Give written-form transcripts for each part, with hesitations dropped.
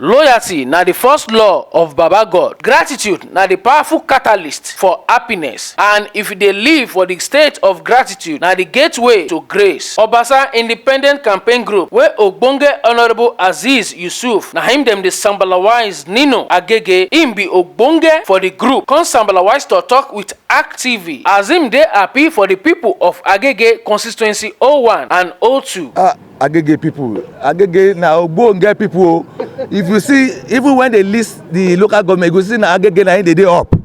Loyalty na the first law of Baba God. Gratitude na the powerful catalyst for happiness. And if you dey live for the state of gratitude, na the gateway to grace. Obasa Independent Campaign Group wey ogbonge Honorable Aziz Yusuf na him dem dey sambalawise Nino Agege, him be ogbonge for the group. Come sambalawise to talk with ACT TV as him dey happy for the people of Agege constituency 01 and 02. Agege people, Agege na ogbonge people. If you see, even when they list the local government, you see na Agege na they dey up.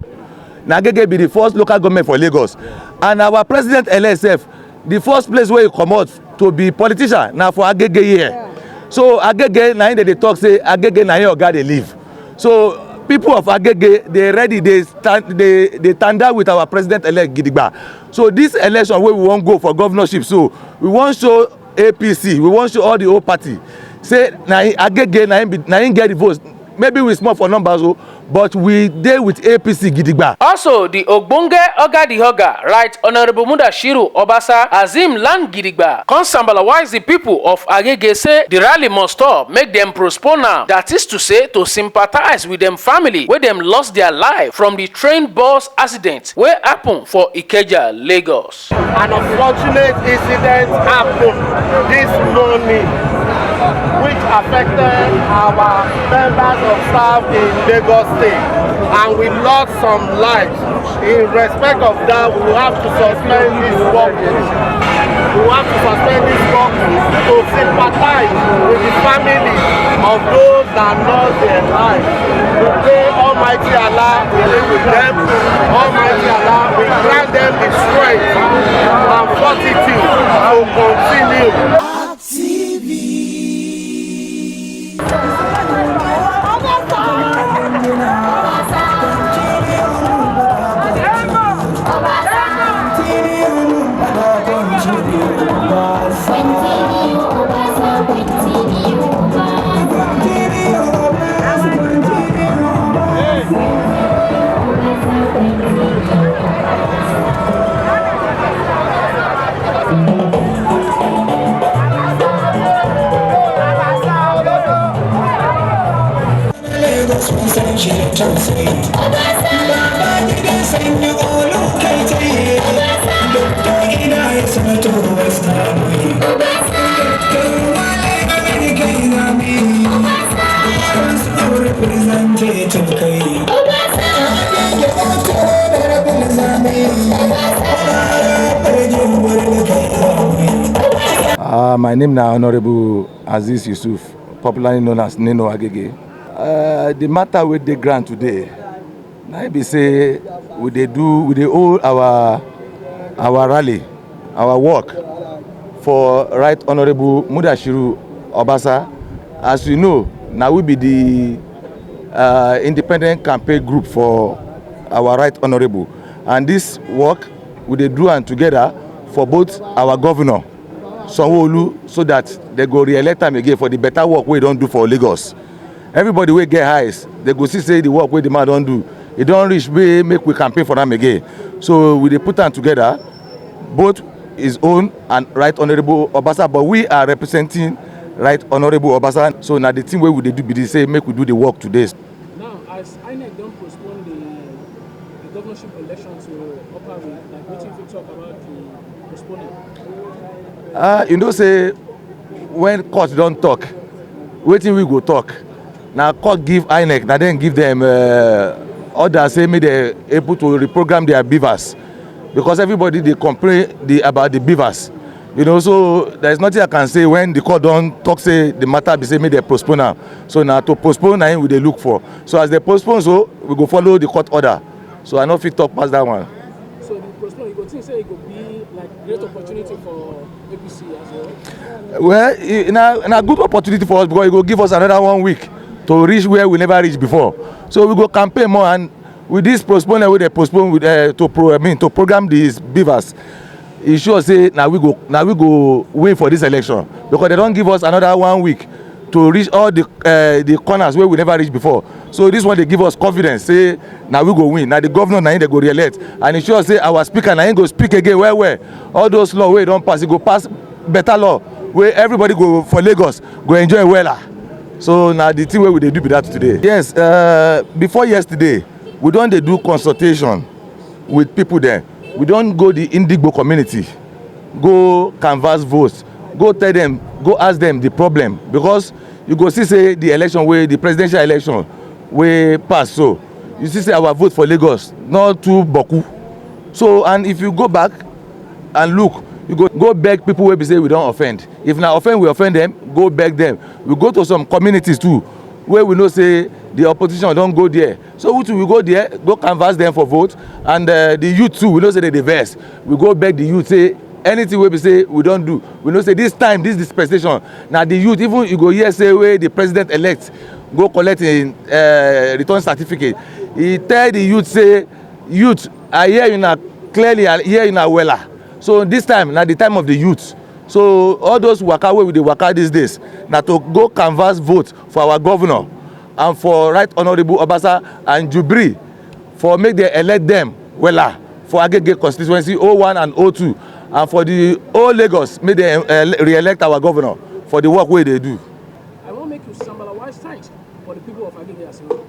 Na Agege be the first local government for Lagos, and our president LSF, the first place where he come out to be politician na for Agege here. So Agege na they talk say Agege na your God they live. So people of Agege, they ready, they stand out with our president-elect Gidigba. So this election where we won't go for governorship, so we won't show APC, we won't show all the old party. Say na Agege na him get the votes. Maybe we small for numbers, but we dey with APC Gidigba. Also, the ogbonge Oga the Oga, Right Honorable Mudashiru Obasa, as him land Gidigba, come sambalawise the people of Agege say the rally must stop, make them postpone now. That is to say, to sympathize with them family where them lost their life from the train bus accident wey happen for Ikeja, Lagos. An unfortunate incident happened this morning which affected our members of staff in Lagos State, and we lost some lives. In respect of that, we will have to suspend this work. We will have to suspend this work to sympathize with the family of those that lost their lives. We pray Almighty Allah will live with them. Almighty Allah will grant them the strength and fortitude to continue. My name is Honorable Aziz Yusuf, popularly known as Nino Agege. The matter with the grant today, I be say we dey hold our rally, our work for Right Honorable Mudashiru Obasa. As you know, now we be the independent campaign group for our Right Honorable, and this work we dey do and together for both our governor Sanwo-Olu, so that they go re-elect him again for the better work we don't do for Lagos. Everybody will get highs, they go see say the work we the man don't do, it don't reach way make we campaign for them again. So we dey put them together, both his own and Right Honorable Obasa, but we are representing Right Honorable Obasa. So now the thing where we dey do be the say make we do the work today. Now, as INEC don't postpone the governorship election to upper week, like what if you talk about the postponing? You know say when court don't talk, waiting we go talk. Now court give INEC, now then give them orders say make they able to reprogram their beavers, because everybody they complain about the beavers. You know, so there is nothing I can say when the court don't talk say the matter be say make they postpone now. So now to postpone now we they look for. So as they postpone, so we go follow the court order. So I know if you talk past that one. So the postpone, you go think say it could be like great opportunity for APC as well? Well, it's a good opportunity for us because it will give us another 1 week to reach where we never reached before. So we go campaign more, and with this postponement, we postpone with to program these beavers. It sure say now we go win for this election, because they don't give us another 1 week to reach all the corners where we never reached before. So this one they give us confidence, say now we go win. Now the governor now they go re-elect, and it sure say our speaker now go speak again where all those law where don't pass, it go pass better law where everybody go for Lagos go enjoy well. So now the thing wey we dey do be that today. Yes, before yesterday we don dey do consultation with people there. We don go the Indigbo community, go canvass votes, go tell them, go ask them the problem, because you go see say the election wey the presidential election wey pass, so you see say our vote for Lagos not too boku. So and if you go back and look, you go beg people wey be say we don offend. If na offend we offend them, go beg them. We go to some communities too where we know say the opposition don go there, so we too we go there, go canvass them for vote. And the youth too, we know say they dey vex. We go beg the youth say anything wey be say we don do, we know say this time, this dispensation, na the youth. Even you go hear say wey the president elect go collect im return certificate, he tell the youth say, youth, I hear una clearly, I hear una wella. So this time na the time of the youth. So all those waka wey we dey waka these days na to go canvass vote for our governor and for Right Honourable Obasa and Jubri, for make they elect them wella for Agege constituency 01 and 02, and for the whole Lagos make they re-elect our governor for the work wey they do. I wan make you Sambala wise thanks for the people of Agege as well.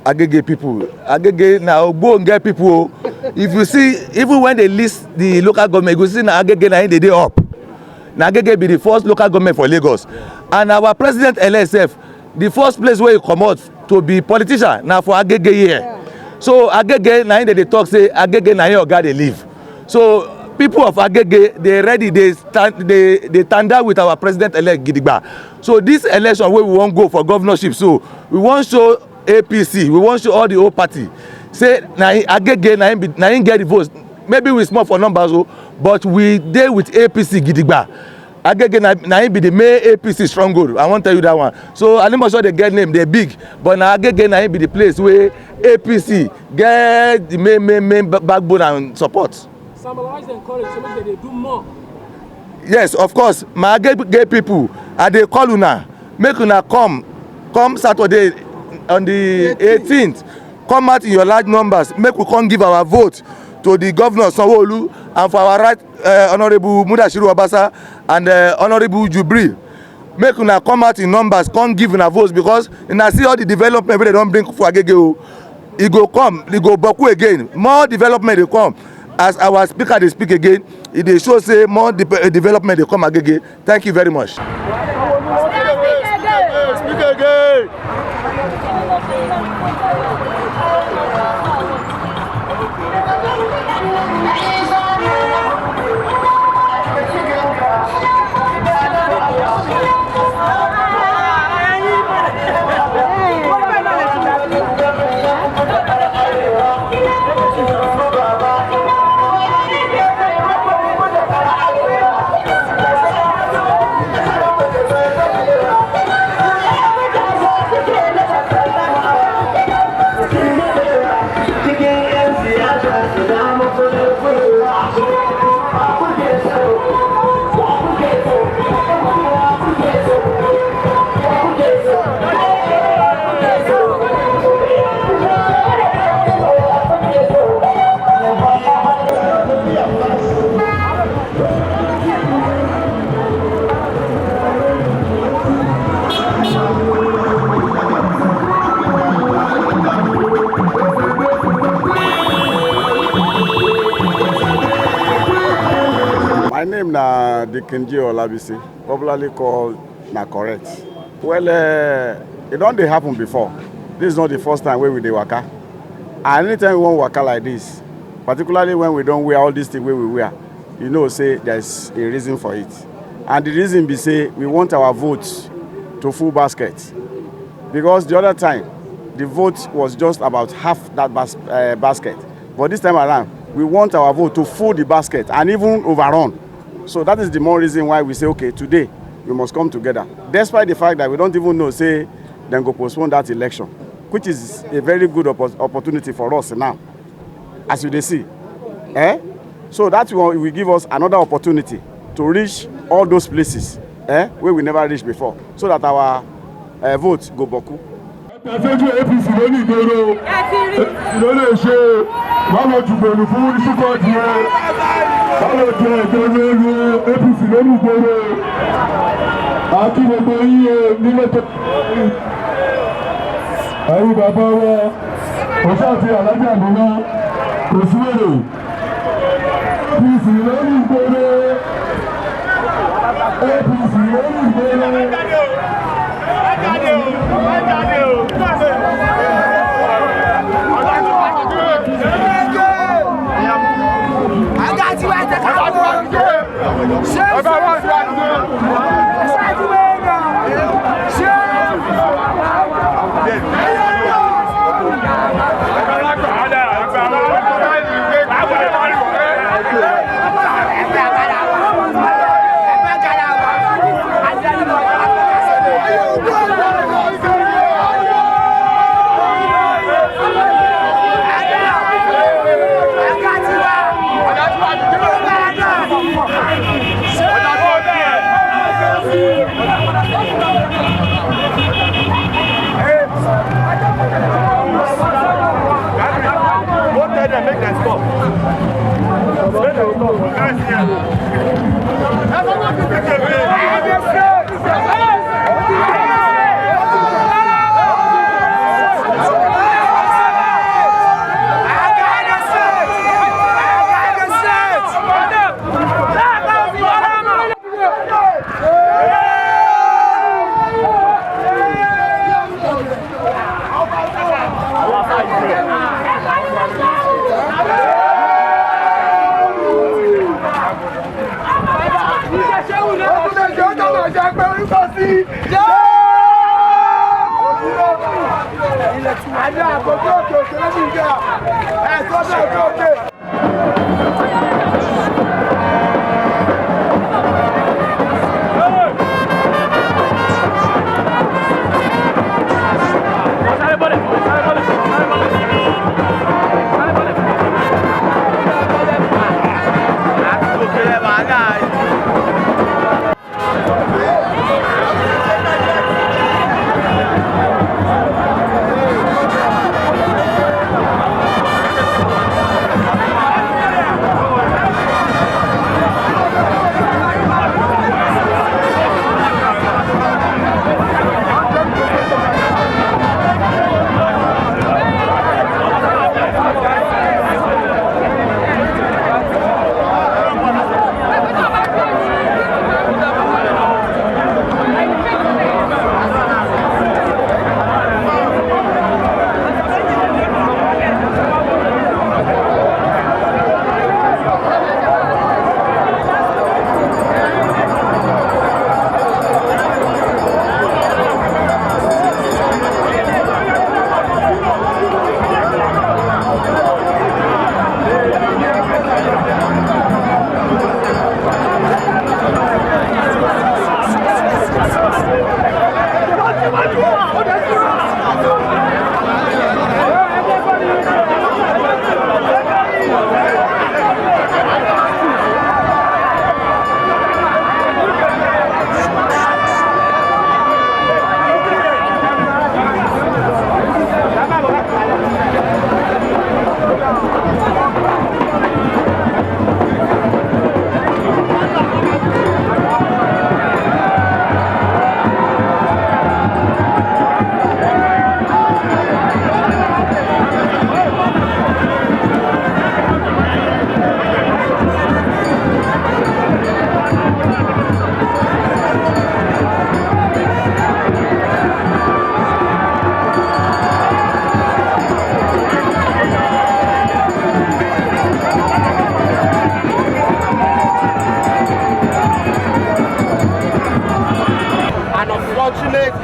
Agege people, Agege na ogbonge people. If you see, even when they list the local government, you go see na Agege na dey up. Na Agege be the first local government for Lagos, and our president elect sef, the first place where he comot to be politician na for Agege here. So Agege na dey talk say Agege na here oga dey live. So people of Agege, they ready, they tanda with our president elect gidigba. So this election wey we wan go for governorship, so we wan show APC, we wan show all the whole party say na Agege na him get the votes. Maybe we small for numbers, but we dey with APC gidigba. Agege na him be the main APC stronghold. I wan tell you that one. So Alimosho dey get name, they big, but na Agege na him be the place where APC get the main backbone and support. Sambala is encouraged so make they do more. Yes, of course. My Agege people, I dey call una, make una come Saturday on the 18th. Come out in your large numbers, make we come give our vote to the governor Sanwo-Olu and for our Right Honourable Mudashiru Obasa and Honourable Jubri. Make una come out in numbers, come give una votes, because una see all the development wey they don bring for Agege o. E go come, e go boku again. More development dey come. As our speaker dey speak again, e dey show say more development dey come Agege. Thank you very much. Speak again. My name na Ikeja Olabisi, popularly called na correct. Well, it don dey happen before. This is not the first time wey we dey waka. And anytime we wan waka like this, particularly when we don wear all these things wey we wear, you know say there's a reason for it. And the reason be say we want our votes to full basket. Because the other time, the vote was just about half that basket. But this time around, we want our vote to full the basket and even overrun. So that is the more reason why we say, okay, today we must come together. Despite the fact that we don't even know, say, then go postpone that election, which is a very good opportunity for us now, as you see. So that will give us another opportunity to reach all those places where we never reached before, so that our vote go boku. Àṣejù APC ló ní ìgboro ló lè ṣe báwo ju pẹ̀lú fún ṣúkọ́ọ̀tì ẹ̀ báwo jẹ ìjọba ẹ̀rọ APC ló ní ìgboro. Akí gbogbo yín nílé tó. Ẹ̀yin bàbá wa, òṣà àti alájà àdúrà kò sí èrè. APC lórí ìgboro. APC lórí ìgboro.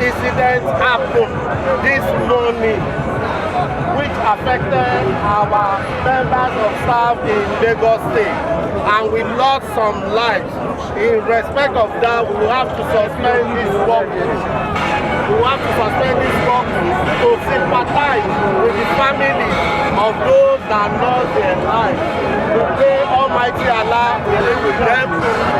incident happened this morning which affected our members of staff in Lagos State, and we lost some lives. In respect of that, we will have to suspend this work. We will have to suspend this work to sympathize with the families of those that lost their lives. We pray Almighty Allah will be with them.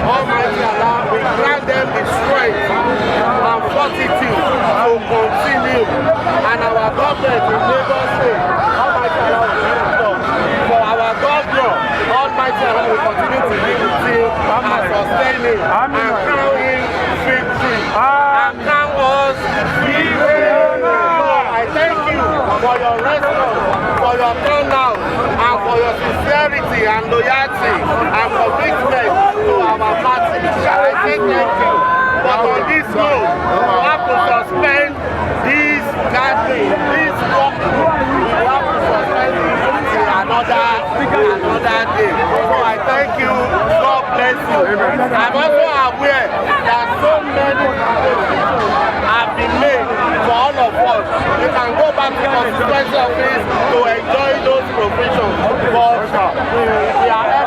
Almighty Allah will grant them the strength and fortitude to continue. And our government in Lagos State, Almighty Allah will be with us. For our governor, Almighty Allah will continue to be with him and sustain him and crown him victory. and count us victorious. So I thank you for your response, for your turnout, and for your sincerity and loyalty and commitment to our party. I say thank you. But on this note, we have to suspend this gathering, this work. We have to suspend it till another day. So I thank you. God bless you. I'm also aware that so many decisions have been made for all of us. We can go back to constituency office to enjoy those provisions. But we are